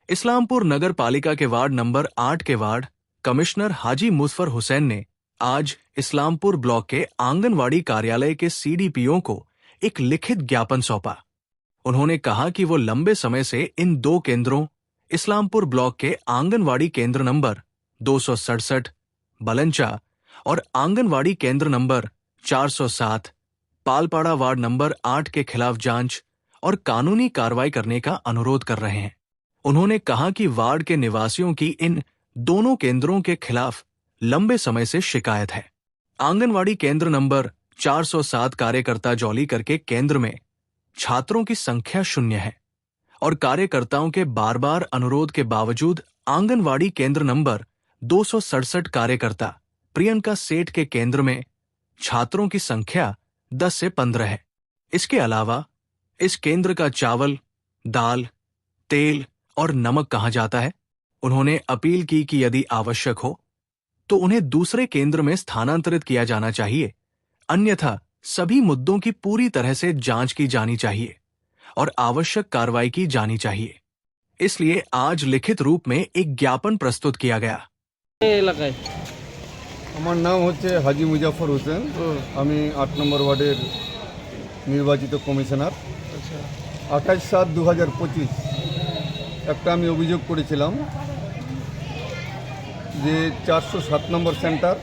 इस्लामपुर नगर पालिका के ward number 8 के वार्ड कमिश्नर हाजी मुजफ्फर हुसैन ने आज इस्लामपुर ब्लॉक के आंगनवाड़ी कार्यालय के सीडीपीओ को एक लिखित ज्ञापन सौंपा। उन्होंने कहा कि वो लंबे समय से इन दो केंद्रों इस्लामपुर ब्लॉक के आंगनवाड़ी केंद्र नंबर 267 बलंचा और आंगनवाड़ी केंद्र नंबर 407 पालपाड़ा वार्ड नंबर 8 के खिलाफ जांच और कानूनी कार्रवाई करने का अनुरोध कर रहे हैं। उन्होंने कहा कि वार्ड के निवासियों की इन दोनों केंद्रों के खिलाफ लंबे समय से शिकायत है। आंगनवाड़ी केंद्र नंबर 407 कार्यकर्ता जौलीकर के केंद्र में छात्रों की संख्या 0 है और कार्यकर्ताओं के बार बार अनुरोध के बावजूद आंगनवाड़ी केंद्र नंबर 267 कार्यकर्ता प्रियंका सेठ के केंद्र में छात्रों की संख्या 10 से 15 है। इसके अलावा इस केंद्र का चावल, दाल, तेल और नमक कहाँ जाता है। उन्होंने अपील की कि यदि आवश्यक हो तो उन्हें दूसरे केंद्र में स्थानांतरित किया जाना चाहिए, अन्यथा सभी मुद्दों की पूरी तरह से जांच की जानी चाहिए और आवश्यक कार्रवाई की जानी चाहिए। इसलिए आज लिखित रूप में एक ज्ञापन प्रस्तुत किया गया। আমার নাম হচ্ছে হাজি মুজাফর হোসেন। আমি 8 নম্বর ওয়ার্ডের নির্বাচিত কমিশনার। 28/7/2025 একটা আমি অভিযোগ করেছিলাম যে 407 নম্বর সেন্টার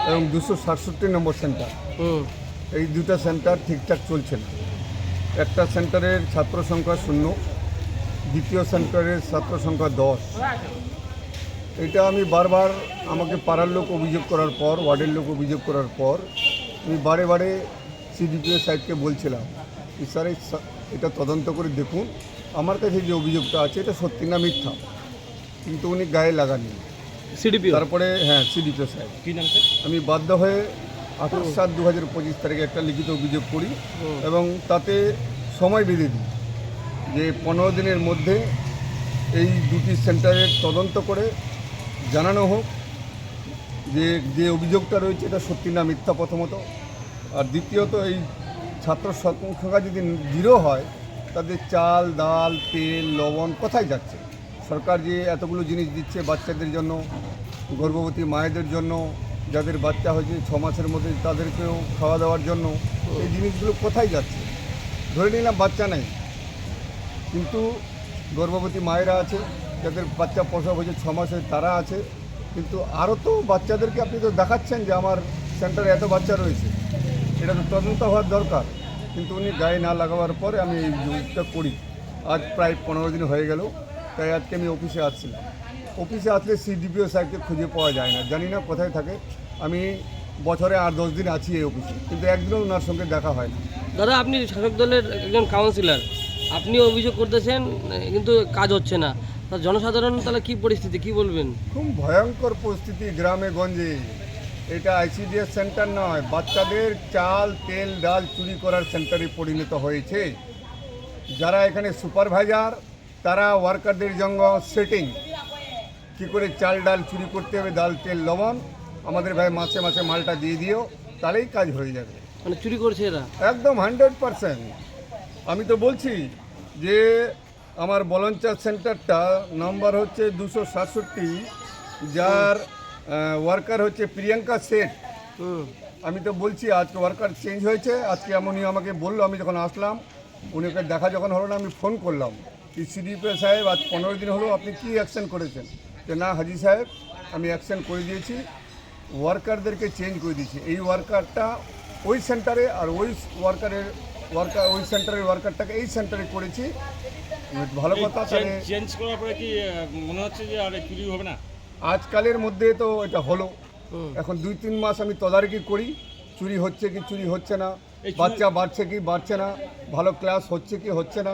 এবং 267 নম্বর সেন্টার এই দুটো সেন্টার ঠিকঠাক চলছে না। একটা সেন্টারের ছাত্র সংখ্যা 0, দ্বিতীয় সেন্টারের ছাত্র সংখ্যা 10। এটা আমি বারবার আমাকে পাড়ার লোক অভিযোগ করার পর, ওয়ার্ডের লোক অভিযোগ করার পর আমি বারে বারে সিডিপিও সাহেবকে বলছিলাম যে স্যার এটা তদন্ত করে দেখুন, আমার কাছে যে অভিযোগটা আছে এটা সত্যি না মিথ্যা, কিন্তু উনি গায়ে লাগাননি সিডিপিও। তারপরে সিডিপিও সাহেব কী নাম স্যার, আমি বাধ্য হয়ে 28/7/2025 তারিখে একটা লিখিত অভিযোগ করি এবং তাতে সময় বেঁধে দিই যে 15 দিনের মধ্যে এই দুটি সেন্টারের তদন্ত করে জানানো হোক যে যে অভিযোগটা রয়েছে এটা সত্যি না মিথ্যা প্রথমত, আর দ্বিতীয়ত এই ছাত্র সংখ্যা যদি 0 হয় তাদের চাল, ডাল, তেল, লবণ কোথায় যাচ্ছে? সরকার যে এতগুলো জিনিস দিচ্ছে বাচ্চাদের জন্য, গর্ভবতী মায়েদের জন্য, যাদের বাচ্চা হয়েছে 6 মাসের মধ্যে তাদেরকেও খাওয়া দাওয়ার জন্য, এই জিনিসগুলো কোথায় যাচ্ছে? ধরে নিলাম বাচ্চা নেই, কিন্তু গর্ভবতী মায়েরা আছে, যাদের বাচ্চা প্রসব হয়েছে 6 মাসে তারা আছে, কিন্তু আরও তো বাচ্চাদেরকে আপনি তো দেখাচ্ছেন যে আমার সেন্টারে এত বাচ্চা রয়েছে, এটা তো তদন্ত হওয়ার দরকার, কিন্তু উনি গায়ে না লাগাবার পরে আমি এই জিনিসটা করি। আজ প্রায় 15 দিন হয়ে গেল, তাই আজকে আমি অফিসে আসছিলাম। অফিসে আসলে সিডিপিও সাহেবকে খুঁজে পাওয়া যায় না, জানি না কোথায় থাকে। আমি বছরে 8-10 দিন আছি এই অফিসে, কিন্তু একদিনও ওনার সঙ্গে দেখা হয় না। দাদা, আপনি শাসক দলের একজন কাউন্সিলর, আপনি অভিযোগ করতেছেন কিন্তু কাজ হচ্ছে না, তা জনসাধারণ তাহলে কী পরিস্থিতি, কী বলবেন? খুব ভয়ঙ্কর পরিস্থিতি গ্রামে গঞ্জে। এটা আইসিডিএস সেন্টার নয়, বাচ্চাদের চাল, তেল, ডাল চুরি করার সেন্টারে পরিণত হয়েছে। যারা এখানে সুপারভাইজার তারা ওয়ার্কারদের জন্য সেটিং কী করে চাল ডাল চুরি করতে হবে, ডাল, তেল, লবণ, আমাদের ভাই মাসে মাসে মালটা দিয়ে দিও, তাহলেই কাজ হয়ে যাবে। মানে চুরি করছে এরা একদম 100%। আমি তো বলছি যে আমার বলঞ্চা সেন্টারটা নাম্বার হচ্ছে 267, যার ওয়ার্কার হচ্ছে প্রিয়াঙ্কা সেঠ। আমি তো বলছি আজকে ওয়ার্কার চেঞ্জ হয়েছে, আজকে এমনই আমাকে বললো। আমি যখন আসলাম, উনি ওকে দেখা যখন হলো না, আমি ফোন করলাম কি সিডিপিও সাহেব আজ 15 দিন হলো, আপনি কি অ্যাকশন করেছেন? যে না হাজি সাহেব, আমি অ্যাকশন করে দিয়েছি, ওয়ার্কারদেরকে চেঞ্জ করে দিয়েছি। এই ওয়ার্কারটা ওই সেন্টারে আর ওই ওই সেন্টারের ওয়ার্কারটাকে এই সেন্টারে করেছি। ভালো কথা। চেঞ্জ করার পরে কি মনে হচ্ছে যে আর চুরি হবে না? আজকালের মধ্যে তো এটা হলো, এখন 2-3 মাস আমি তদারকি করি, চুরি হচ্ছে কি চুরি হচ্ছে না, বাচ্চা বাড়ছে কি বাড়ছে না, ভালো ক্লাস হচ্ছে কি হচ্ছে না।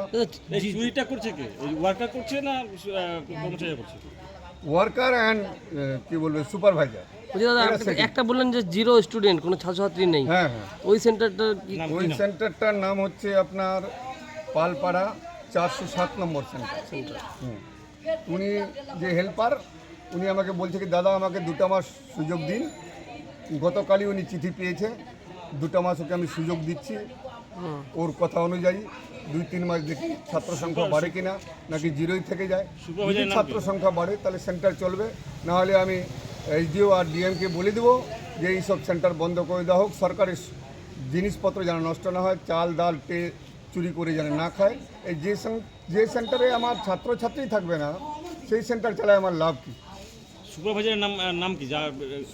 এই চুরিটা করছে কে? ওয়ার্কার করছে না কর্মচারী করছে? ওয়ার্কার অ্যান্ড কি বলবে সুপারভাইজার। দাদা, একটা বললেন যে 0 স্টুডেন্ট, কোনো ছাত্রছাত্রী নেই। হ্যাঁ, ওই সেন্টারটা ওই সেন্টারটার নাম হচ্ছে আপনার পালপাড়া 407 নম্বর সেন্টার। উনি যে হেল্পার, উনি আমাকে বলছে কি দাদা আমাকে 2টা মাস সুযোগ দিন। গতকালই উনি চিঠি পেয়েছে, 2টা মাস ওকে আমি সুযোগ দিচ্ছি। ওর কথা অনুযায়ী 2-3 মাস দেখি ছাত্র সংখ্যা বাড়ে কিনা, নাকি জিরোই থেকে যায়। যদি সুপারভাইজারের নাম ছাত্র কি? সংখ্যা বাড়ে তাহলে সেন্টার চলবে, নাহলে আমি এসডিও আর ডিএমকে বলে দেবো যে এইসব সেন্টার বন্ধ করে দেওয়া হোক। সরকারের জিনিসপত্র যেন নষ্ট না হয়, চাল ডাল চুরি করে যেন না খায়। এই যে সেন্টারে আমার ছাত্রছাত্রী থাকবে না, সেই সেন্টার চালায় আমার লাভ কী? সুপারভাইজারের নাম কি? যা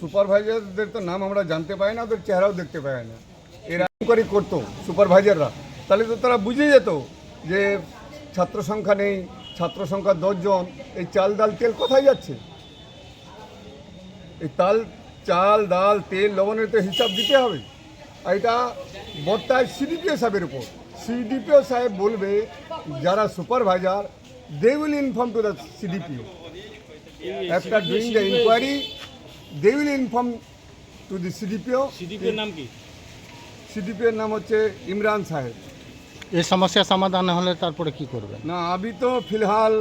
সুপারভাইজারদের তো নাম আমরা জানতে পাই না, ওদের চেহারাও দেখতে পাই না। এরা করে করতো সুপারভাইজাররা, তাহলে তো তারা বুঝে যেত যে ছাত্র সংখ্যা নেই, ছাত্র সংখ্যা 10 জন, এই চাল ডাল তেল কোথায় যাচ্ছে? এই চাল ডাল তেল লবণের তো হিসাব দিতে হবে। আর এটা বর্তায় সিডিপিও সাহেবের উপর। সিডিপিও সাহেব বলবে যারা supervisor, they will inform to the CDPO. After doing the inquiry, they will inform to the CDPO. সিডিপির নাম কি? CDPO এর नाम হচ্ছে इमरान साहब। এই সমস্যা সমাধান হলে তারপরে কি করবেন? ना अभी तो फिलहाल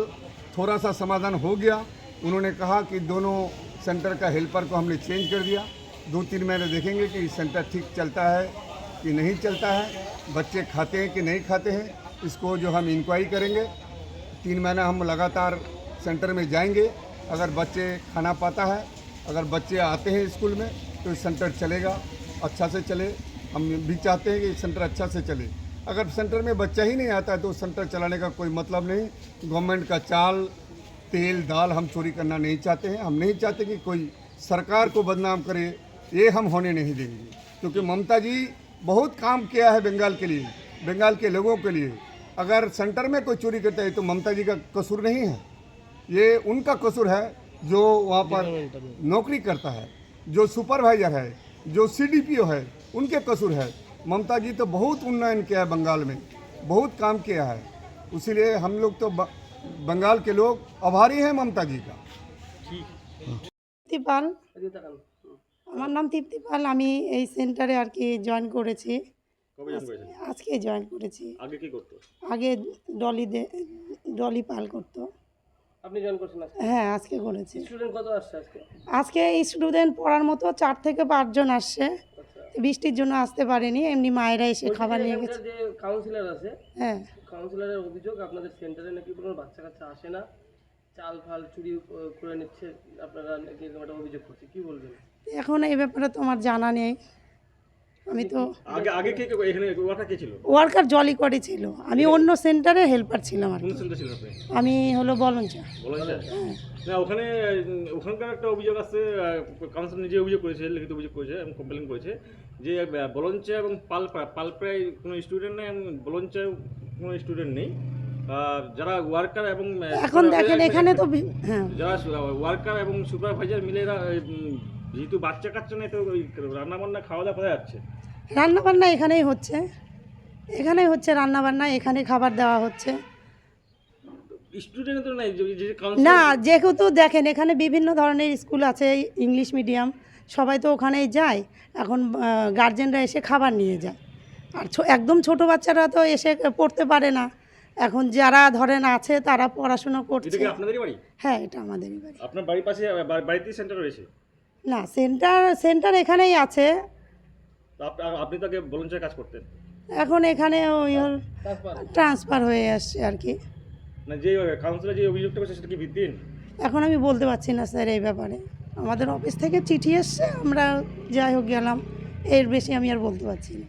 थोड़ा सा समाधान हो गया। उन्होंने कहा कि दोनों सेंटर का हेल्पर को हमने चेंज कर दिया। 2-3 महीने देखेंगे कि सेंटर ठीक चलता है कि नहीं चलता है, बच्चे खाते हैं कि नहीं खाते हैं, इसको जो हम इंक्वायरी करेंगे। 3 महीना हम लगातार सेंटर में जाएंगे। अगर बच्चे खाना पाता है, अगर बच्चे आते हैं स्कूल में, तो सेंटर चलेगा, अच्छा से चले। हम भी चाहते हैं कि सेंटर अच्छा से चले। अगर सेंटर में बच्चा ही नहीं आता है तो सेंटर चलाने का कोई मतलब नहीं। गवर्नमेंट का चाल तेल दाल हम चोरी करना नहीं चाहते हैं। हम नहीं चाहते कि कोई सरकार को बदनाम करे, ये हम होने नहीं देंगे। क्योंकि ममता जी बहुत काम किया है बंगाल के लिए, बंगाल के लोगों के लिए। अगर सेंटर में कोई चोरी करता है तो ममता जी का कसूर नहीं है, ये उनका कसूर है जो वहाँ पर नौकरी करता है, जो सुपरवाइजर है, जो सीडीपीओ है, उनके कसूर है। ममता जी तो बहुत उन्नयन किया है बंगाल में, बहुत काम किया है। इसीलिए हम लोग तो बंगाल के लोग आभारी हैं ममता जी का। তৃপ্তি পাল, আমার নাম তৃপ্তি পাল। আমি এই সেন্টারে আর কি জয়েন করেছি, কবে জয়েন করেছেন? আজকে জয়েন করেছি। আগে কি করতো? আগে ডলি পাল করতো। আপনি জয়েন করছেন আজকে? হ্যাঁ, আজকে করেছি। স্টুডেন্ট কত আসছে আজকে? আজকে স্টুডেন্ট পড়ার মতো 4 থেকে 5 জন আসছে। বৃষ্টির জন্য আসতে পারেনি, এমনি মায়েরা এসে খাবার নিয়ে গেছে। যে কাউন্সিলর আছে, হ্যাঁ, কাউন্সিলরের অভিযোগ আপনাদের সেন্টারে নাকি কোনো বাচ্চা কাচ্চা আসে না, চাল ফাল চুরি করে নিচ্ছে, আপনারা নাকি এরকম একটা অভিযোগ করছে, কি বলবেন? এখন এই ব্যাপারে তো আমার জানা নেই। আমি তো আগে কে এখানে ওয়ার্কার কে ছিল? ওয়ার্কার জলি করে ছিল, আমি অন্য সেন্টারে হেল্পার ছিলাম আর কোন কি। সেন্টার ছিল আপনি? আমি হলো বলঞ্চা। বলেন না, ওখানে ওখানকার একটা অভিযোগ আছে, কাউন্সিলর নিজে অভিযোগ করেছে, লিখিত অভিযোগ করেছে এবং কমপ্লেন করেছে যে বলঞ্চা এবং পালপ্রায় কোনো স্টুডেন্ট নেই এবং বলঞ্চায় কোনো স্টুডেন্ট নেই। যারা ওয়ার্কার এবং এখন দেখেন এখানে তো হ্যাঁ, যারা ওয়ার্কার এবং সুপারভাইজার মিলে এরা যেহেতু বাচ্চা কাচ্চা নেই, তো ওই রান্নাবান্না খাওয়া দাওয়া কোথায় যাচ্ছে? রান্নাবান্না এখানেই হচ্ছে, এখানেই হচ্ছে রান্নাবান্না, এখানে খাবার দেওয়া হচ্ছে। স্টুডেন্ট তো নাই যে না, যেহেতু দেখেন এখানে বিভিন্ন ধরনের স্কুল আছে, ইংলিশ মিডিয়াম, সবাই তো ওখানেই যায়। এখন গার্জেনরা এসে খাবার নিয়ে যায়, আর একদম ছোট বাচ্চারা তো এসে পড়তে পারে না। এখন যারা ধরেন আছে তারা পড়াশোনা করছে। এটা কি আপনাদেরই বাড়ি? হ্যাঁ, এটা আমাদেরই বাড়ি। আপনার বাড়ির পাশে বাড়িতেই সেন্টার রয়েছে? না, সেন্টার এখানেই আছে। তো আপনি তাকে ভলান্টিয়ার কাজ করতেন? এখন এখানে ওই ট্রান্সফার হয়ে আসছে আর কি। না, যে কাউন্সিলর যে অভিযোগটা করছে সেটা কি ভিত্তিহীন? এখন আমি বলতে পারছি না স্যার এই ব্যাপারে। আমাদের অফিস থেকে চিঠি এসছে, আমরা যাই হোক গেলাম, এর বেশি আমি আর বলতে পারছি না।